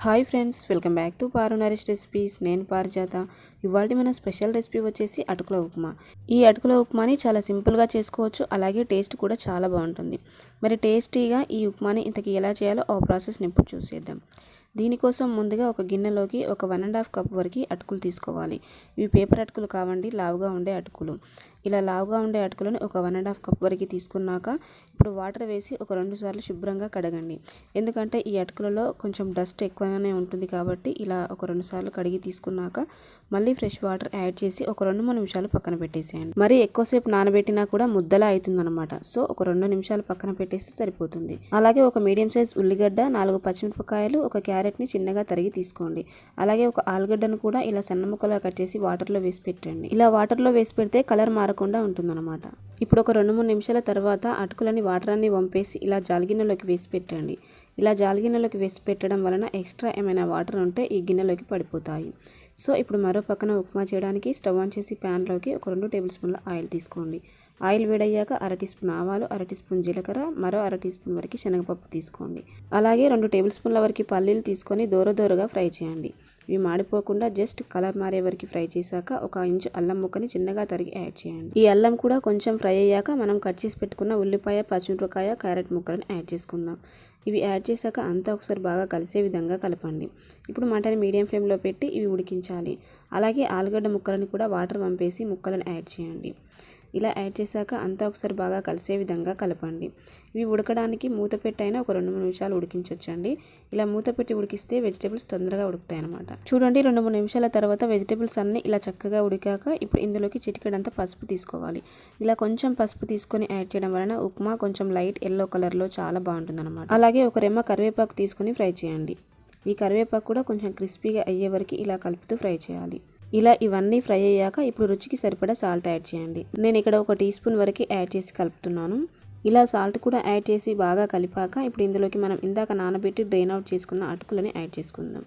Hi friends, welcome back to Paru Naresh recipes. నేను పారిజాత. ఇవాళ మన స్పెషల్ రెసిపీ వచ్చేసి అటుకుల ఉప్మా. ఈ అటుకుల ఉప్మాని చాలా సింపుల్గా చేసుకోవచ్చు, అలాగే టేస్ట్ కూడా చాలా బాగుంటుంది. మరి టేస్టీగా ఈ ఉప్మాని ఇంతకీ ఎలా చేయాలో ఆ ప్రాసెస్ని ఇప్పుడు చూసేద్దాం. దీనికోసం ముందుగా ఒక గిన్నెలోకి ఒక 1.5 కప్ వరకు అటుకులు తీసుకోవాలి. ఇవి పేపర్ అటుకులు కావండి, లావుగా ఉండే అటుకులు. ఇలా లావుగా ఉండే అటుకులను ఒక 1.5 కప్ వరకు తీసుకున్నాక ఇప్పుడు వాటర్ వేసి ఒక 2 సార్లు శుభ్రంగా కడగండి. ఎందుకంటే ఈ అటుకులలో కొంచెం డస్ట్ ఎక్కువగానే ఉంటుంది కాబట్టి ఇలా ఒక 2 సార్లు కడిగి తీసుకున్నాక మళ్ళీ ఫ్రెష్ వాటర్ యాడ్ చేసి ఒక 2-3 నిమిషాలు పక్కన పెట్టేసేయండి. మరి ఎక్కువసేపు నానబెట్టినా కూడా ముద్దలా అవుతుందన్నమాట. సో ఒక 2 నిమిషాలు పక్కన పెట్టేస్తే సరిపోతుంది. అలాగే ఒక మీడియం సైజ్ ఉల్లిగడ్డ, 4 పచ్చిమిరపకాయలు, ఒక క్యారెట్ని చిన్నగా తరిగి తీసుకోండి. అలాగే ఒక ఆలుగడ్డను కూడా ఇలా సన్న ముక్కలుగా కట్ చేసి వాటర్లో వేసి పెట్టండి. ఇలా వాటర్లో వేసి పెడితే కలర్ మారకుండా ఉంటుందన్నమాట. ఇప్పుడు ఒక 2-3 నిమిషాల తర్వాత అటుకులని వాటర్ అన్ని వంపేసి ఇలా జాలిగిన్నెలోకి వేసి పెట్టండి. ఇలా జాలిగిన్నెలోకి వేసి పెట్టడం వలన ఎక్స్ట్రా ఏమైనా వాటర్ ఉంటే ఈ గిన్నెలోకి పడిపోతాయి. సో ఇప్పుడు మరో పక్కన ఉప్మా చేయడానికి స్టవ్ ఆన్ చేసి ప్యాన్లోకి ఒక 2 టేబుల్ స్పూన్ల ఆయిల్ తీసుకోండి. ఆయిల్ వేడయ్యాక 1/2 టీ స్పూన్ ఆవాలు, 1/2 టీ స్పూన్ జీలకర్ర, మరో 1/2 టీ స్పూన్ వరకు శనగపప్పు తీసుకోండి. అలాగే 2 టేబుల్ స్పూన్ల వరకు పల్లీలు తీసుకొని దోరగా ఫ్రై చేయండి. ఇవి మాడిపోకుండా జస్ట్ కలర్ మారే వరకు ఫ్రై చేశాక 1 ఇంచు అల్లం ముక్కని చిన్నగా తరిగి యాడ్ చేయండి. ఈ అల్లం కూడా కొంచెం ఫ్రై అయ్యాక మనం కట్ చేసి పెట్టుకున్న ఉల్లిపాయ, పచ్చిమిరపకాయ, క్యారెట్ ముక్కలను యాడ్ చేసుకుందాం. ఇవి యాడ్ చేశాక అంతా ఒకసారి బాగా కలిసే విధంగా కలపండి. ఇప్పుడు మంటని మీడియం ఫ్లేమ్లో పెట్టి ఇవి ఉడికించాలి. అలాగే ఆలుగడ్డ ముక్కలను కూడా వాటర్ వంపేసి ముక్కలను యాడ్ చేయండి. ఇలా యాడ్ చేశాక అంతా ఒకసారి బాగా కలిసే విధంగా కలపండి. ఇవి ఉడకడానికి మూత పెట్టైనా ఒక 2-3 నిమిషాలు ఉడికించవచ్చండి. ఇలా మూత పెట్టి ఉడికిస్తే వెజిటేబుల్స్ తొందరగా ఉడుకుతాయి అన్నమాట. చూడండి, 2-3 నిమిషాల తర్వాత వెజిటేబుల్స్ అన్నీ ఇలా చక్కగా ఉడికాక ఇప్పుడు ఇందులోకి చిటికెడంతా పసుపు తీసుకోవాలి. ఇలా కొంచెం పసుపు తీసుకొని యాడ్ చేయడం వలన ఉప్మా కొంచెం లైట్ ఎల్లో కలర్లో చాలా బాగుంటుందన్నమాట. అలాగే ఒక రెమ్మ కరివేపాకు తీసుకొని ఫ్రై చేయండి. ఈ కరివేపాకు కూడా కొంచెం క్రిస్పీగా అయ్యే వరకు ఇలా కలుపుతూ ఫ్రై చేయాలి. ఇలా ఇవన్నీ ఫ్రై అయ్యాక ఇప్పుడు రుచికి సరిపడా సాల్ట్ యాడ్ చేయండి. నేను ఇక్కడ 1 టీ స్పూన్ వరకు యాడ్ చేసి కలుపుతున్నాను. ఇలా సాల్ట్ కూడా యాడ్ చేసి బాగా కలిపాక ఇప్పుడు ఇందులోకి మనం ఇందాక నానబెట్టి డ్రైన్ అవుట్ చేసుకున్న అటుకులని యాడ్ చేసుకుందాం.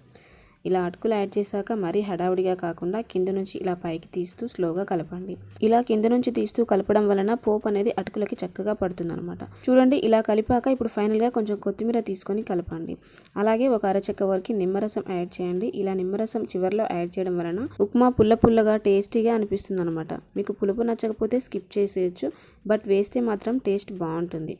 ఇలా అటుకులు యాడ్ చేశాక మరీ హడావుడిగా కాకుండా కింద నుంచి ఇలా పైకి తీస్తూ స్లోగా కలపండి. ఇలా కింద నుంచి తీస్తూ కలపడం వలన పోపు అనేది అటుకులకి చక్కగా పడుతుందన్నమాట. చూడండి, ఇలా కలిపాక ఇప్పుడు ఫైనల్గా కొంచెం కొత్తిమీర తీసుకొని కలపండి. అలాగే ఒక అరచెక్క వరకు నిమ్మరసం యాడ్ చేయండి. ఇలా నిమ్మరసం చివరిలో యాడ్ చేయడం వలన ఉప్మా పుల్లగా టేస్టీగా అనిపిస్తుంది అనమాట. మీకు పులుపు నచ్చకపోతే స్కిప్ చేసేయచ్చు, బట్ వేస్తే మాత్రం టేస్ట్ బాగుంటుంది.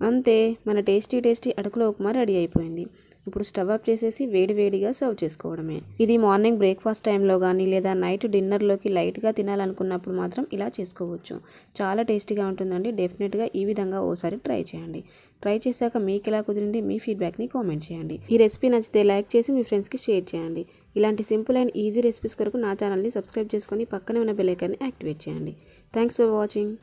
అంతే, మన టేస్టీ అటుకుల ఉప్మా రెడీ అయిపోయింది. ఇప్పుడు స్టవ్ ఆఫ్ చేసేసి వేడిగా సర్వ్ చేసుకోవడమే. ఇది మార్నింగ్ బ్రేక్ఫాస్ట్ టైంలో కానీ లేదా నైట్ డిన్నర్లోకి లైట్గా తినాలనుకున్నప్పుడు మాత్రం ఇలా చేసుకోవచ్చు. చాలా టేస్టీగా ఉంటుందండి. డెఫినెట్గా ఈ విధంగా ఓసారి ట్రై చేయండి. ట్రై చేశాక మీకు ఎలా కుదిరింది మీ ఫీడ్బ్యాక్ని కామెంట్ చేయండి. ఈ రెసిపీ నచ్చితే లైక్ చేసి మీ ఫ్రెండ్స్కి షేర్ చేయండి. ఇలాంటి సింపుల్ అండ్ ఈజీ రెసిపీస్ కొరకు నా ఛానల్ని సబ్స్క్రైబ్ చేసుకొని పక్కనే ఉన్న బెల్ ఐకాన్ని యాక్టివేట్ చేయండి. Thanks for watching.